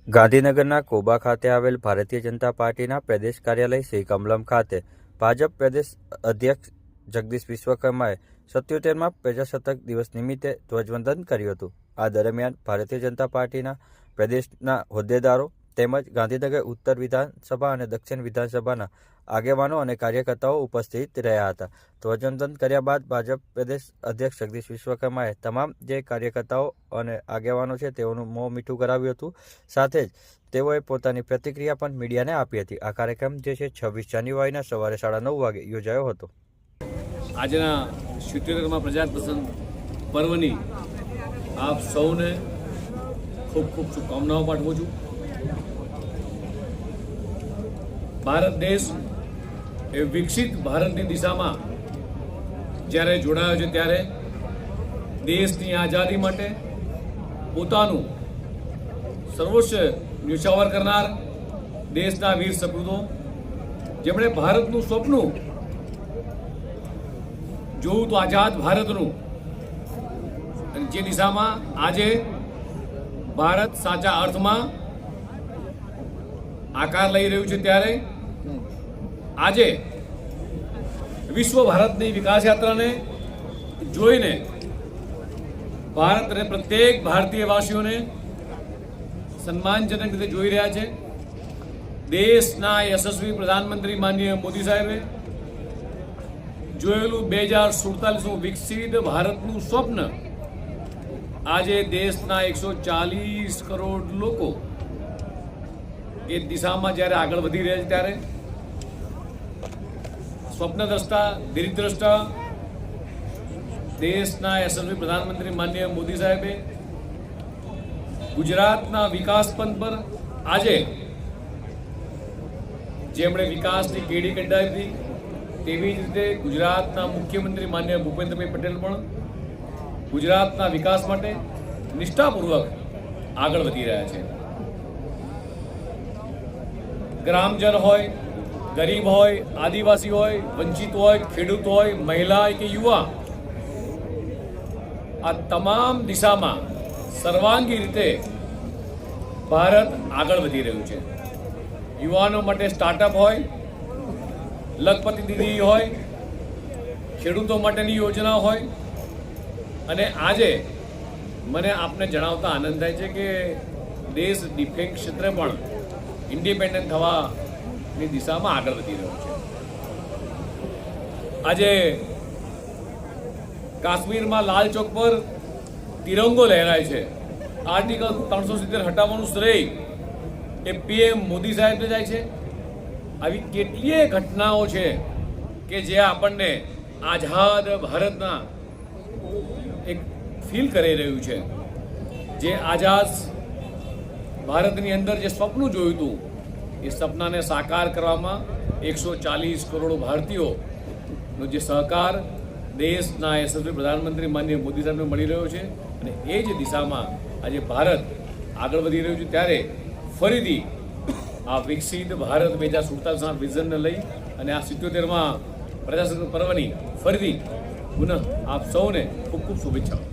ગાંધીનગરના કોબા ખાતે આવેલ ભારતીય જનતા પાર્ટીના પ્રદેશ કાર્યાલય શ્રી કમલમ ખાતે ભાજપ પ્રદેશ અધ્યક્ષ જગદીશ વિશ્વકર્માએ 77મા પ્રજાસત્તાક દિવસ નિમિત્તે ધ્વજવંદન કર્યું હતું. આ દરમિયાન ભારતીય જનતા પાર્ટીના પ્રદેશના હોદ્દેદારો તેમજ ગાંધીનગર ઉત્તર વિધાનસભા અને દક્ષિણ વિધાનસભાના આગેવાનો અને કાર્યકર્તાઓ ઉપસ્થિત રહ્યા હતા. ધ્વજવંદન કર્યા બાદ ભાજપ પ્રદેશ અધ્યક્ષ જગદીશ વિશ્વકર્માએ તમામ જે કાર્યકર્તાઓ અને આગેવાનો છે તેઓનું મોં મીઠું કરાવ્યું હતું. સાથે જ તેઓએ પોતાની પ્રતિક્રિયા પણ મીડિયાને આપી હતી. આ કાર્યક્રમ જે છે 26 જાન્યુઆરીના સવારે 9:30 વાગે યોજાયો હતો. આજના 77મા પ્રજાસત્તાક પર્વની આપ સૌને ખૂબ ખૂબ શુભકામનાઓ પાઠવું છું. ભારત દેશ એ વિકસિત ભારતની દિશામાં જ્યારે જોડાયો છે ત્યારે દેશની આઝાદી માટે પોતાનું સર્વોચ્ચ ન્યોછાવર કરનાર દેશના વીર સપૂતો જેમણે ભારતનું સ્વપ્ન જોવું તો આઝાદ ભારતનું, અને જે દિશામાં આજે ભારત સાચા અર્થમાં આકાર લઈ રહ્યું છે ત્યારે આજે વિશ્વ ભારતની વિકાસ યાત્રાને જોઈને ભારત અને પ્રત્યેક ભારતીય વાસીઓને સન્માનજનક રીતે જોઈ રહ્યા છે. દેશના યશસ્વી પ્રધાનમંત્રી માનનીય મોદી સાહેબે જોયેલું 2047નું વિકસિત ભારતનું સ્વપ્ન આજે દેશના 140 કરોડ લોકો એ દિશામાં જ્યારે આગળ વધી રહ્યા છે ત્યારે સ્વપ્નદ્રષ્ટા, દીર્ઘદ્રષ્ટા દેશના યશસ્વી પ્રધાનમંત્રી માનનીય મોદી સાહેબે ગુજરાતના વિકાસ પંથ પર આજે જેમણે વિકાસની કેડી કંડારી હતી તેવી જ રીતે ગુજરાતના મુખ્યમંત્રી માનનીય ભૂપેન્દ્રભાઈ પટેલ પણ ગુજરાતના વિકાસ માટે નિષ્ઠાપૂર્વક આગળ વધી રહ્યા છે. ગ્રામજન હોય, ગરીબ હોય, આદિવાસી હોય, વંચિત હોય, ખેડૂત હોય, મહિલા કે યુવા, આ તમામ દિશામાં સર્વાંગી રીતે ભારત આગળ વધી રહ્યું છે. યુવાનો માટે સ્ટાર્ટઅપ હોય, લખપતિ દીદી હોય, ખેડૂતો માટેની યોજના હોય, અને આજે મને આપને જણાવતા આનંદ થાય છે કે દેશ ડિફેન્સ ક્ષેત્રે પણ ઇન્ડિપેન્ડન્ટ થવાની દિશામાં આગળ વધી રહ્યો છે. આજે કાશ્મીરમાં લાલ ચોક પર તિરંગો લહેરાય છે. આર્ટિકલ 370 હટાવવાનું શ્રેય એ PM મોદી સાહેબને જાય છે. આવી કેટલીય ઘટનાઓ છે કે જે આપણને આઝાદ ભારતના એક ફીલ કરી રહ્યું છે. જે આઝાદ ભારતની અંદર જે સ્વપ્ન જોયું હતું એ સપનાને સાકાર કરવામાં 140 કરોડ ભારતીયોનો જે સહકાર દેશના યશસ્વી પ્રધાનમંત્રી માનનીય મોદી સાહેબને મળી રહ્યો છે, અને એ જ દિશામાં આજે ભારત આગળ વધી રહ્યું છે ત્યારે ફરીથી આ વિકસિત ભારત 2047ના વિઝનને લઈ અને આ 77મા પ્રજાસત્તાક પર્વની ફરીથી પુનઃ આપ સૌને ખૂબ ખૂબ શુભેચ્છાઓ.